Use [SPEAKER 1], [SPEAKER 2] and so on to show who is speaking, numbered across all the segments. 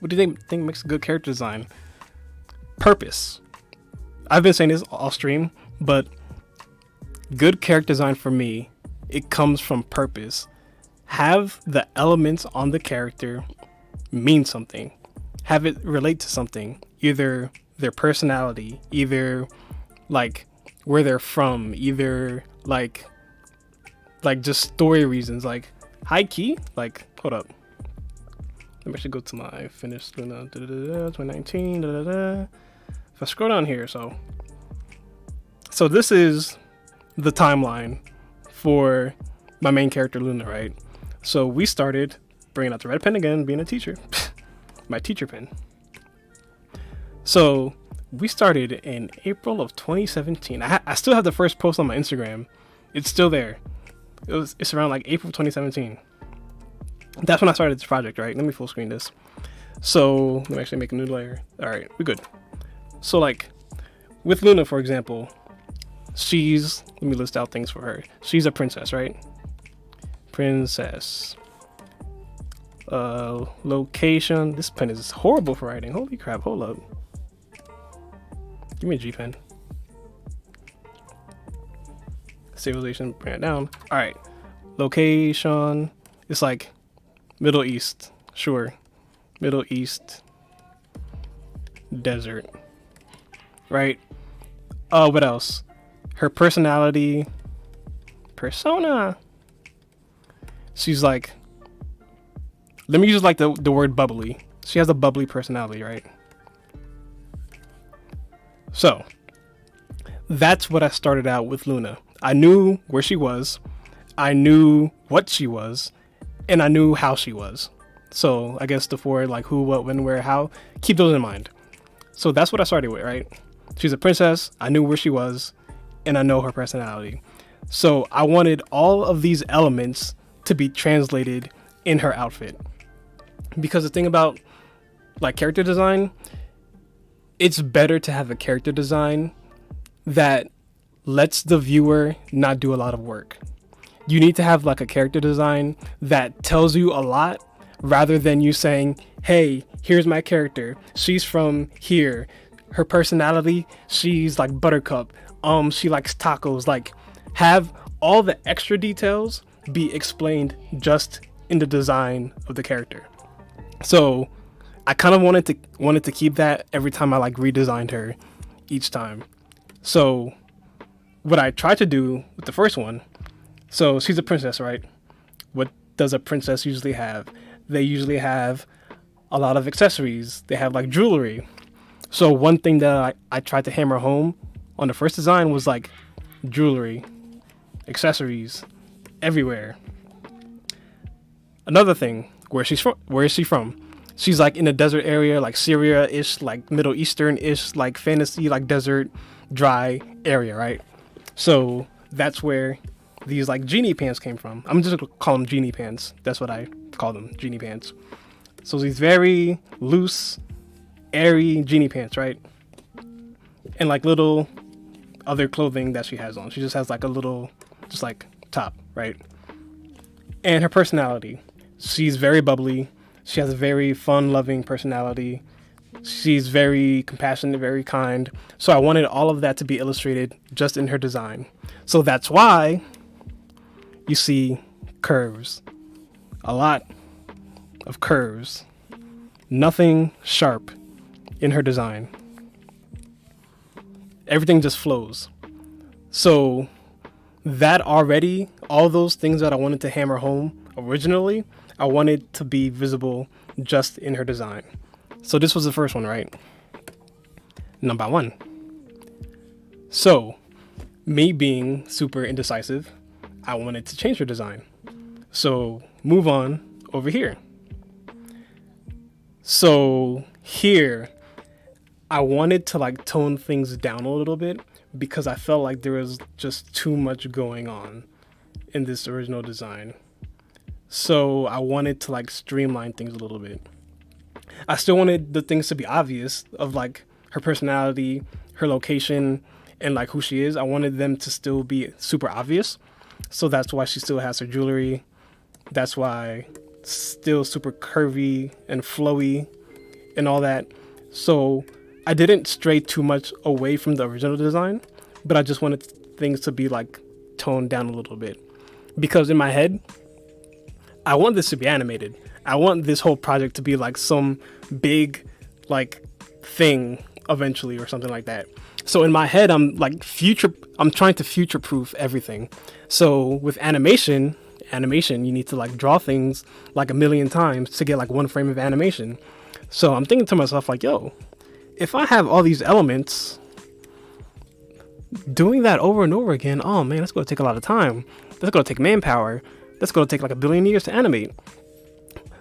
[SPEAKER 1] What do you think makes a good character design? Purpose. I've been saying this off stream, but good character design for me, it comes from purpose. Have the elements on the character mean something. Have it relate to something. Either their personality, either like where they're from, either like just story reasons. Like high key, like hold up. Let me actually go to my finished 2019. If I scroll down here, so this is the timeline for my main character Luna, right? So we started bringing out the red pen again, being a teacher, my teacher pen. So we started in April of 2017. I still have the first post on my Instagram. It's still there. It's around like April 2017. That's when I started this project, right? Let me full screen this. So let me actually make a new layer. All right, we're good. So like with Luna, for example, let me list out things for her. She's a princess, right? Princess. Location. This pen is horrible for writing. Holy crap, hold up. Give me a G pen. Civilization, bring it down. All right. Location. It's like Middle East. Sure. Middle East. Desert. Right? What else? Her personality. Persona. She's like, let me use like the word bubbly. She has a bubbly personality, right? So that's what I started out with Luna. I knew where she was, I knew what she was, and I knew how she was. So I guess the four, like who, what, when, where, how, keep those in mind. So that's what I started with, right? She's a princess. I knew where she was, and I know her personality. So I wanted all of these elements to be translated in her outfit. Because the thing about like character design, it's better to have a character design that lets the viewer not do a lot of work. You need to have like a character design that tells you a lot rather than you saying, hey, here's my character. She's from here. Her personality, she's like Buttercup. She likes tacos. Like have all the extra details be explained just in the design of the character. So I kind of wanted to keep that every time I like redesigned her each time. So what I tried to do with the first one, so she's a princess, right? What does a princess usually have? They usually have a lot of accessories. They have like jewelry. So one thing that I tried to hammer home on the first design was like jewelry, accessories, everywhere. Another thing, where is she from? She's like in a desert area, like Syria-ish, like Middle Eastern-ish, like fantasy, like desert, dry area, right? So that's where these like genie pants came from. I'm just gonna call them genie pants. That's what I call them, genie pants. So these very loose, airy genie pants, right? And like little other clothing that she has on. She just has like a little, just like top, right? And her personality. She's very bubbly. She has a very fun-loving personality. She's very compassionate, very kind. So I wanted all of that to be illustrated just in her design. So that's why you see curves. A lot of curves. Nothing sharp in her design. Everything just flows. So that already, all those things that I wanted to hammer home originally, I wanted to be visible just in her design. So this was the first one, right? Number one. So me being super indecisive, I wanted to change her design. So move on over here. So here, I wanted to like tone things down a little bit because I felt like there was just too much going on in this original design. So I wanted to like streamline things a little bit. I still wanted the things to be obvious of like her personality, her location, and like who she is. I wanted them to still be super obvious. So that's why she still has her jewelry. That's why still super curvy and flowy and all that. So I didn't stray too much away from the original design, but I just wanted things to be like toned down a little bit, because in my head, I want this to be animated. I want this whole project to be like some big like thing eventually or something like that. So in my head, I'm trying to future proof everything. So with animation, you need to like draw things like a million times to get like one frame of animation. So I'm thinking to myself like, yo, if I have all these elements, doing that over and over again, oh man, that's going to take a lot of time. That's going to take manpower. That's going to take like 1 billion years to animate.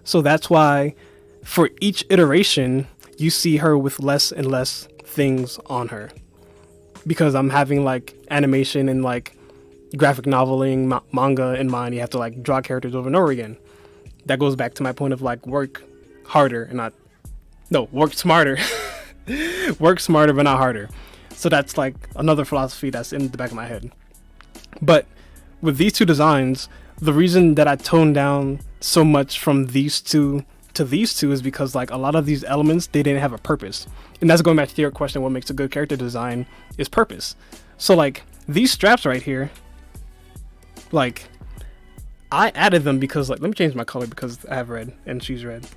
[SPEAKER 1] So that's why for each iteration, you see her with less and less things on her, because I'm having like animation and like graphic noveling, manga in mind. You have to like draw characters over and over again. That goes back to my point of like work harder and not, no, work smarter. Work smarter but not harder. So that's like another philosophy that's in the back of my head. But with these two designs, the reason that I toned down so much from these two to these two is because like a lot of these elements, they didn't have a purpose. And that's going back to your question, what makes a good character design is purpose. So like these straps right here, like I added them because like, let me change my color because I have red and she's red.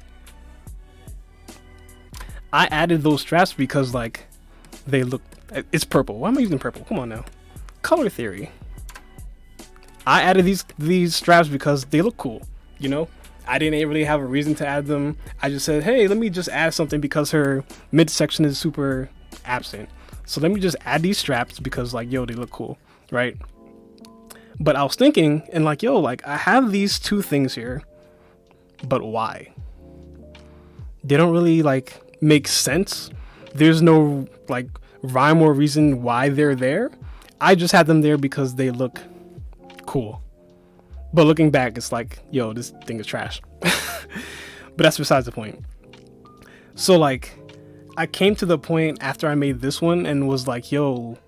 [SPEAKER 1] I added those straps because like they look, it's purple. Why am I using purple? Come on now. Color theory. I added these straps because they look cool, you know? I didn't really have a reason to add them. I just said, hey, let me just add something because her midsection is super absent. So let me just add these straps because like, yo, they look cool, right? But I was thinking and like, yo, like I have these two things here, but why? They don't really like make sense. There's no like rhyme or reason why they're there. I just had them there because they look cool. But looking back, it's like, yo, this thing is trash. But that's besides the point. So like I came to the point after I made this one and was like, yo,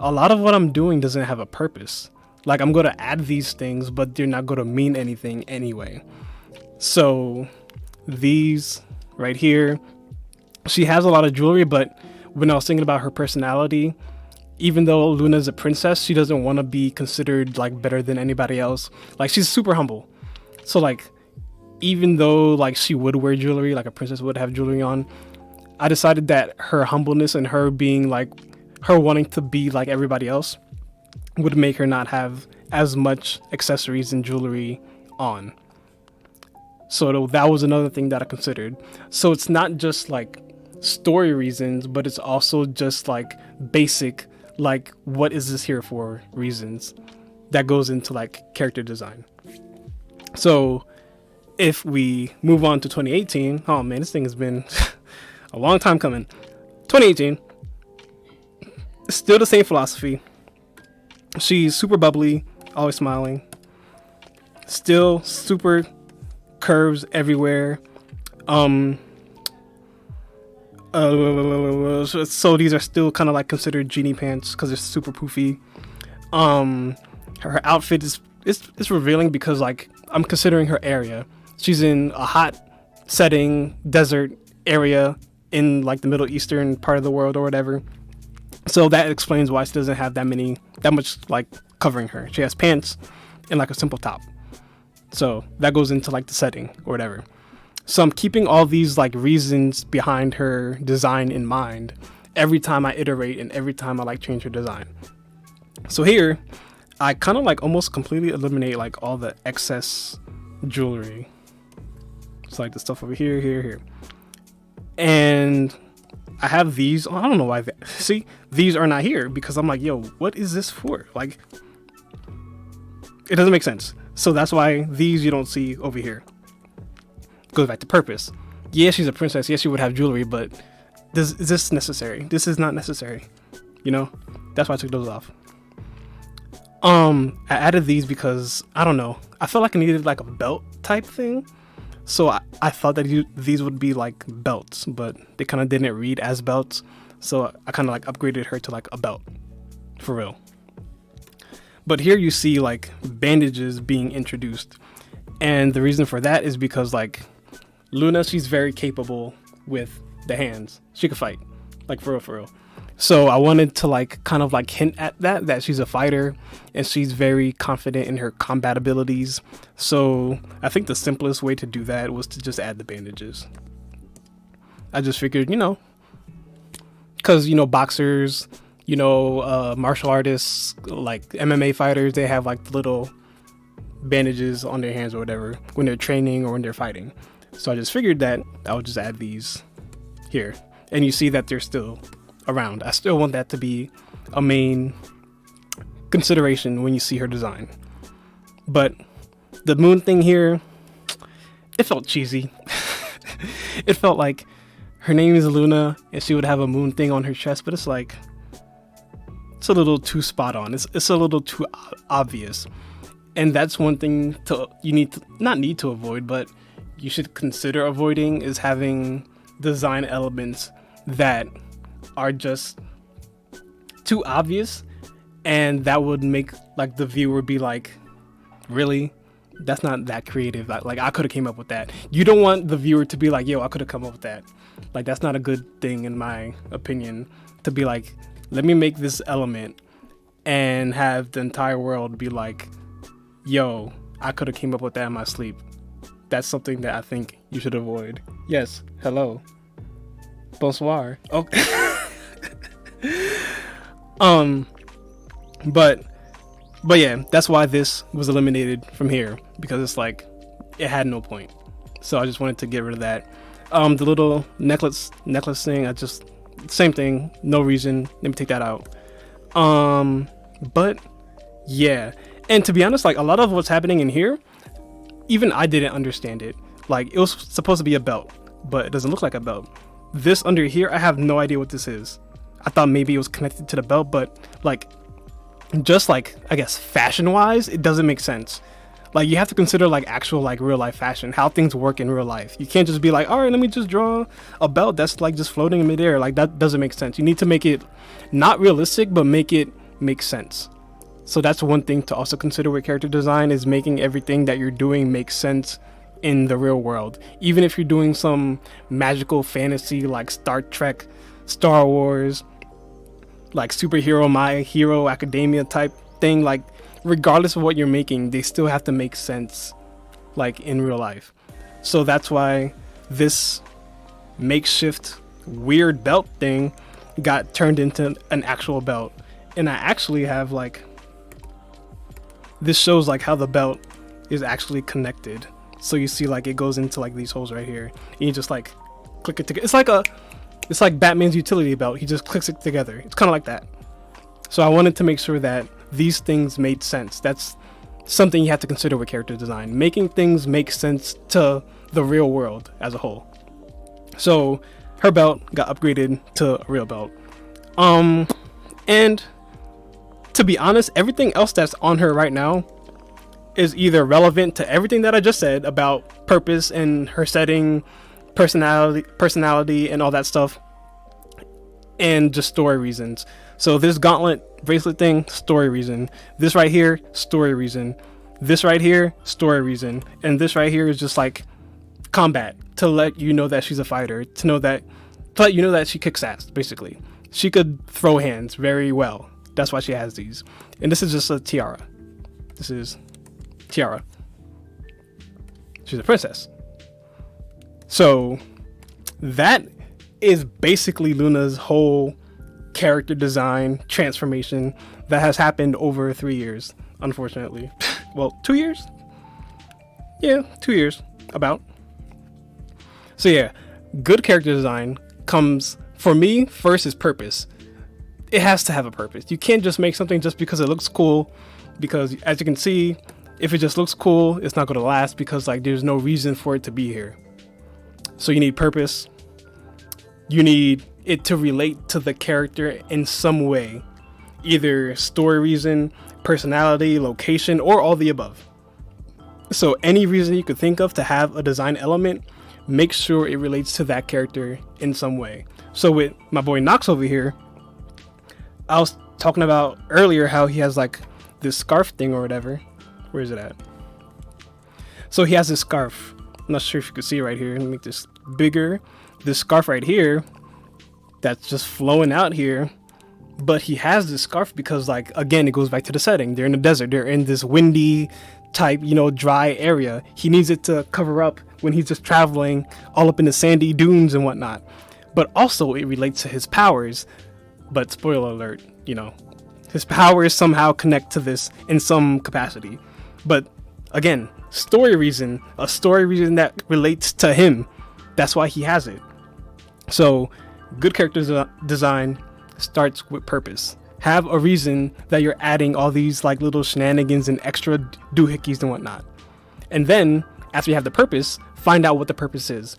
[SPEAKER 1] a lot of what I'm doing doesn't have a purpose. Like I'm going to add these things, but they're not going to mean anything anyway. So these right here, she has a lot of jewelry, but when I was thinking about her personality, even though Luna's a princess, she doesn't want to be considered like better than anybody else. Like she's super humble. So like, even though like she would wear jewelry, like a princess would have jewelry on, I decided that her humbleness and her being like, her wanting to be like everybody else would make her not have as much accessories and jewelry on. So that was another thing that I considered. So it's not just like story reasons, but it's also just like basic, like what is this here for reasons that goes into like character design. So if we move on to 2018, oh man, this thing has been a long time coming. 2018, still the same philosophy. She's super bubbly, always smiling, still super curves everywhere. So these are still kind of like considered genie pants because they're super poofy. Her outfit is revealing because like I'm considering her area. She's in a hot setting, desert area in like the Middle Eastern part of the world or whatever. So that explains why she doesn't have that much like covering her. She has pants and like a simple top. So that goes into like the setting or whatever. So I'm keeping all these like reasons behind her design in mind every time I iterate and every time I like change her design. So here, I kind of like almost completely eliminate like all the excess jewelry. It's like the stuff over here, here. And I have these, I don't know why, see, these are not here because I'm like, yo, what is this for? Like, it doesn't make sense. So that's why these you don't see over here. Goes back to purpose. Yeah, she's a princess. Yes, she would have jewelry, but is this necessary? This is not necessary. You know, that's why I took those off. I added these because I don't know. I felt like I needed like a belt type thing. So I thought that these would be like belts, but they kind of didn't read as belts. So I kind of like upgraded her to like a belt for real. But here you see like bandages being introduced. And the reason for that is because like Luna, she's very capable with the hands. She could fight, like for real, for real. So I wanted to like kind of like hint at that she's a fighter and she's very confident in her combat abilities. So I think the simplest way to do that was to just add the bandages. I just figured, because boxers, martial artists, like MMA fighters, they have like little bandages on their hands or whatever when they're training or when they're fighting. So I just figured that I would just add these here, and you see that they're still around. I still want that to be a main consideration when you see her design. But the moon thing here, it felt cheesy. It felt like her name is Luna and she would have a moon thing on her chest, but it's like, it's a little too spot on. It's a little too obvious. And that's one thing you need to not need to avoid, but you should consider avoiding, is having design elements that are just too obvious, and that would make like the viewer be like, really? That's not that creative. Like I could have came up with that. You don't want the viewer to be like, yo, I could have come up with that. Like that's not a good thing in my opinion, to be like, let me make this element and have the entire world be like, yo, I could have came up with that in my sleep. That's something that I think you should avoid. Yes, hello. Bonsoir. Okay. But yeah, that's why this was eliminated from here, because it's like it had no point. So I just wanted to get rid of that. The little necklace thing, I just same thing, no reason. Let me take that out. But yeah, and to be honest, like a lot of what's happening in here, even I didn't understand it. Like it was supposed to be a belt, but it doesn't look like a belt. This under here, I have no idea what this is. I thought maybe it was connected to the belt, but like, just like, I guess fashion wise, it doesn't make sense. Like you have to consider like actual like real life fashion, how things work in real life. You can't just be like, all right, let me just draw a belt that's like just floating in midair. Like that doesn't make sense. You need to make it not realistic, but make it make sense. So that's one thing to also consider with character design, is making everything that you're doing make sense in the real world. Even if you're doing some magical fantasy like Star Trek, Star Wars, like superhero, My Hero Academia type thing, like regardless of what you're making, they still have to make sense like in real life. So that's why this makeshift weird belt thing got turned into an actual belt. And I actually have like, this shows like how the belt is actually connected. So you see like it goes into like these holes right here, and you just like click it together. It's like Batman's utility belt. He just clicks it together. It's kind of like that. So I wanted to make sure that these things made sense. That's something you have to consider with character design, making things make sense to the real world as a whole. So her belt got upgraded to a real belt. And to be honest, everything else that's on her right now is either relevant to everything that I just said about purpose and her setting, personality and all that stuff, and just story reasons. So this gauntlet bracelet thing, story reason. This right here, story reason. This right here, story reason. And this right here is just like combat, to let you know that she's a fighter, to let you know that she kicks ass, basically. She could throw hands very well. That's why she has these. And this is just a tiara. This is tiara. She's a princess. So that is basically Luna's whole character design transformation that has happened over 3 years, unfortunately. Well, 2 years? Yeah, 2 years, about. So yeah, good character design comes, for me, first is purpose. It has to have a purpose. You can't just make something just because it looks cool, because as you can see, if it just looks cool, it's not going to last, because like there's no reason for it to be here. So you need purpose. You need it to relate to the character in some way, either story reason, personality, location, or all the above. So any reason you could think of to have a design element, make sure it relates to that character in some way. So with my boy Nox over here, I was talking about earlier how he has like this scarf thing or whatever. Where is it at? So he has this scarf. I'm not sure if you can see right here. Let me make this bigger. This scarf right here, that's just flowing out here. But he has this scarf because, like, again, it goes back to the setting. They're in the desert. They're in this windy type, dry area. He needs it to cover up when he's just traveling all up in the sandy dunes and whatnot. But also it relates to his powers. But spoiler alert, his powers somehow connect to this in some capacity. But again, a story reason that relates to him. That's why he has it. So good character design starts with purpose. Have a reason that you're adding all these like little shenanigans and extra doohickeys and whatnot. And then after you have the purpose, find out what the purpose is.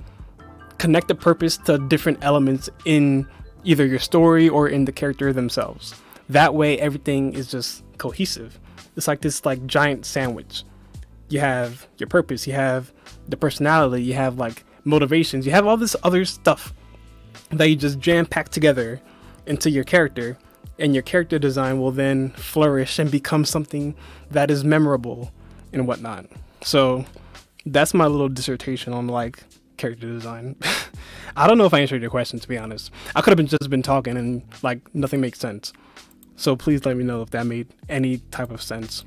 [SPEAKER 1] Connect the purpose to different elements in either your story or in the character themselves. That way everything is just cohesive. It's like this like giant sandwich. You have your purpose, you have the personality, you have like motivations, you have all this other stuff that you just jam pack together into your character, and your character design will then flourish and become something that is memorable and whatnot. So that's my little dissertation on like character design. I don't know if I answered your question, to be honest. I could have just been talking and like nothing makes sense. So please let me know if that made any type of sense.